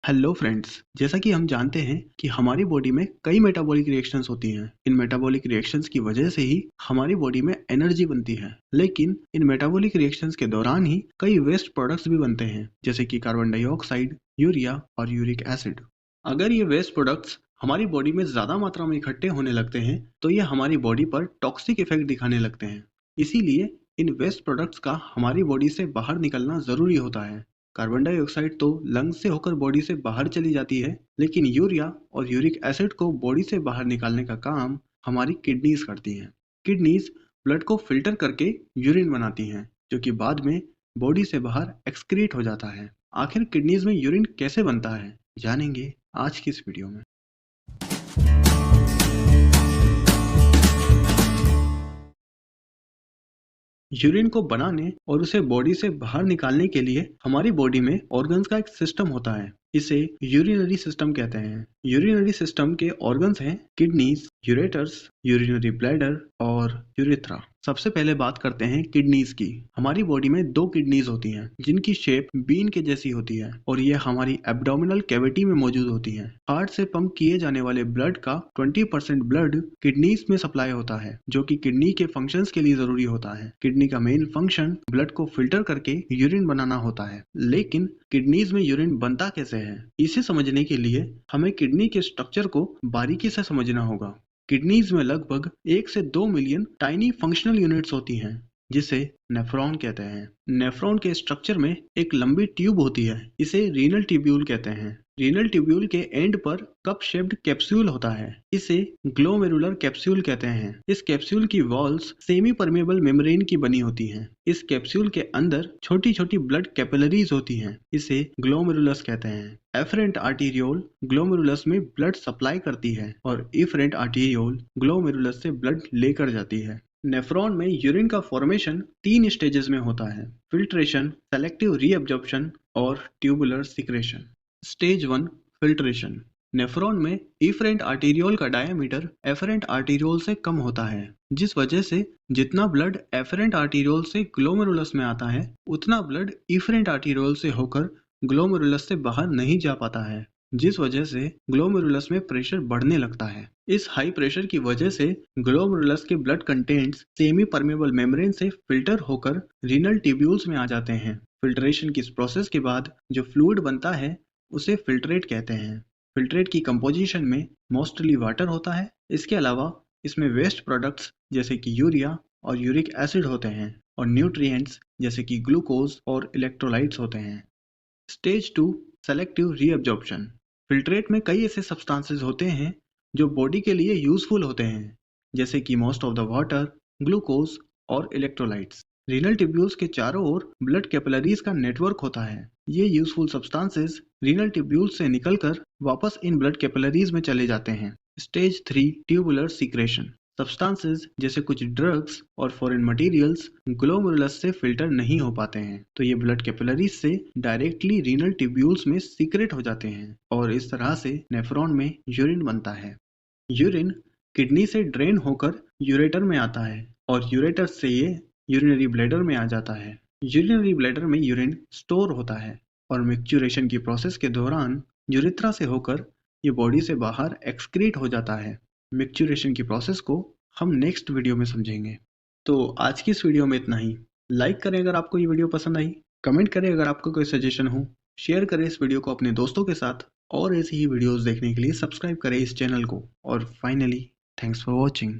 Hello friends, जैसा कि हम जानते हैं कि हमारी बॉडी में कई मेटाबॉलिक रिएक्शंस होती हैं। इन मेटाबॉलिक रिएक्शंस की वजह से ही हमारी बॉडी में एनर्जी बनती है। लेकिन इन मेटाबॉलिक रिएक्शंस के दौरान ही कई वेस्ट प्रोडक्ट्स भी बनते हैं, जैसे कि कार्बन डाइऑक्साइड, यूरिया और यूरिक एसिड। अगर ये वेस्ट प्रोडक्ट्स हमारी बॉडी में ज्यादा मात्रा में इकट्ठे होने लगते हैं तो ये हमारी बॉडी पर टॉक्सिक इफेक्ट दिखाने लगते हैं। इसीलिए इन वेस्ट प्रोडक्ट्स का हमारी बॉडी से बाहर निकलना जरूरी होता है। कार्बन डाइऑक्साइड तो लंग्स से होकर बॉडी से बाहर चली जाती है, लेकिन यूरिया और यूरिक एसिड को बॉडी से बाहर निकालने का काम हमारी किडनीज करती हैं। किडनीज ब्लड को फिल्टर करके यूरिन बनाती हैं, जो कि बाद में बॉडी से बाहर एक्सक्रीट हो जाता है। आखिर किडनीज में यूरिन कैसे बनता है, जानेंगे आज की इस वीडियो में। यूरिन को बनाने और उसे बॉडी से बाहर निकालने के लिए हमारी बॉडी में ऑर्गन्स का एक सिस्टम होता है। इसे यूरिनरी सिस्टम कहते हैं। यूरिनरी सिस्टम के ऑर्गन्स हैं किडनीज, यूरेटर्स, यूरिनरी ब्लैडर और यूरेथ्रा। सबसे पहले बात करते हैं किडनीज की। हमारी बॉडी में दो किडनीज होती हैं, जिनकी शेप बीन के जैसी होती है और ये हमारी एब्डोमिनल कैविटी में मौजूद होती हैं। हार्ट से पंप किए जाने वाले ब्लड का 20% ब्लड किडनीज में सप्लाई होता है, जो कि किडनी के फंक्शंस के लिए जरूरी होता है। किडनी का मेन फंक्शन ब्लड को फिल्टर करके यूरिन बनाना होता है। लेकिन किडनीज में यूरिन बनता कैसे है, इसे समझने के लिए हमें किडनी के स्ट्रक्चर को बारीकी से समझना होगा। किडनीज में लगभग 1 से 2 मिलियन टाइनी फंक्शनल यूनिट्स होती हैं, जिसे नेफ्रॉन कहते हैं। नेफ्रॉन के स्ट्रक्चर में एक लंबी ट्यूब होती है, इसे रीनल ट्यूब्यूल कहते हैं। रीनल ट्यूब्यूल के एंड पर कप शेप्ड कैप्सूल होता है, इसे ग्लोमेरुलर कैप्सूल कहते हैं। इस कैप्सूल की वॉल्स सेमी परमेबल मेम्ब्रेन की बनी होती हैं। इस कैप्सूल के अंदर छोटी छोटी ब्लड कैपिलरीज होती हैं, इसे ग्लोमेरुलस कहते हैं। एफरेंट आर्टीरियोल ग्लोमेरुलस में ब्लड सप्लाई करती है और इफरेंट आर्टीरियोल ग्लोमेरुलस से ब्लड लेकर जाती है। नेफ्रॉन में यूरिन का फॉर्मेशन 3 स्टेजेस में होता है: फिल्ट्रेशन, सेलेक्टिव रीअब्जॉर्प्शन और tubular secretion. Stage 1 filtration. Nephron में इफरेंट आर्टीरियोल का डायमीटर एफरेंट आर्टीरियोल से कम होता है, जिस वजह से जितना ब्लड एफरेंट आर्टीरियोल से ग्लोमेरुलस में आता है, उतना ब्लड इफरेंट आर्टीरियोल से होकर ग्लोमेरुलस से बाहर नहीं जा पाता है, जिस वजह से ग्लोमेरुलस में प्रेशर बढ़ने लगता है। इस हाई प्रेशर की वजह से ग्लोमेरुलस के blood contents semi permeable membrane से फिल्टर होकर रीनल ट्यूब्यूल्स में आ जाते हैं। फिल्ट्रेशन की इस प्रोसेस के बाद जो फ्लूइड बनता है उसे फिल्ट्रेट कहते हैं। फिल्ट्रेट की कंपोजिशन में मोस्टली वाटर होता है। इसके अलावा इसमें वेस्ट प्रोडक्ट्स जैसे कि यूरिया और यूरिक एसिड होते हैं और न्यूट्रिएंट्स जैसे कि ग्लूकोज और इलेक्ट्रोलाइट्स होते हैं। Stage 2 selective reabsorption. फिल्ट्रेट में कई ऐसे सब्सटेंसेस होते हैं जो बॉडी के लिए यूजफुल होते हैं, जैसे कि most of the water, glucose और इलेक्ट्रोलाइट्स। रीनल ट्यूब्यूल्स के चारों ओर ब्लड कैपिलरीज का नेटवर्क होता है। ये यूजफुल सब्सटेंसेस रीनल ट्यूब्यूल्स से निकलकर वापस इन ब्लड कैपिलरीज में चले जाते हैं। Stage 3 tubular secretion. सब्सटेंसेस जैसे कुछ ड्रग्स और फॉरेन मटेरियल्स ग्लोमेरुलस से फिल्टर नहीं हो पाते हैं, तो ये ब्लड कैपिलरीज से डायरेक्टली रीनल ट्यूब्यूल्स में सीक्रेट हो जाते हैं और इस तरह से नेफ्रॉन में यूरिन बनता है। यूरिन किडनी से ड्रेन होकर यूरेटर में आता है और यूरेटर से ये यूरिनरी ब्लैडर में आ जाता है। यूरिनरी ब्लैडर में यूरिन स्टोर होता है और मिक्सचुरेशन की प्रोसेस के दौरान यूरेथ्रा से होकर ये बॉडी से बाहर एक्सक्रीट हो जाता है। मिक्सचुरेशन की प्रोसेस को हम नेक्स्ट वीडियो में समझेंगे। तो आज की इस वीडियो में इतना ही। लाइक करें अगर आपको ये वीडियो पसंद आई, कमेंट करें अगर आपको कोई सजेशन हो, शेयर करें इस वीडियो को अपने दोस्तों के साथ और ऐसी ही वीडियोस देखने के लिए सब्सक्राइब करें इस चैनल को। और फाइनली, थैंक्स फॉर वॉचिंग।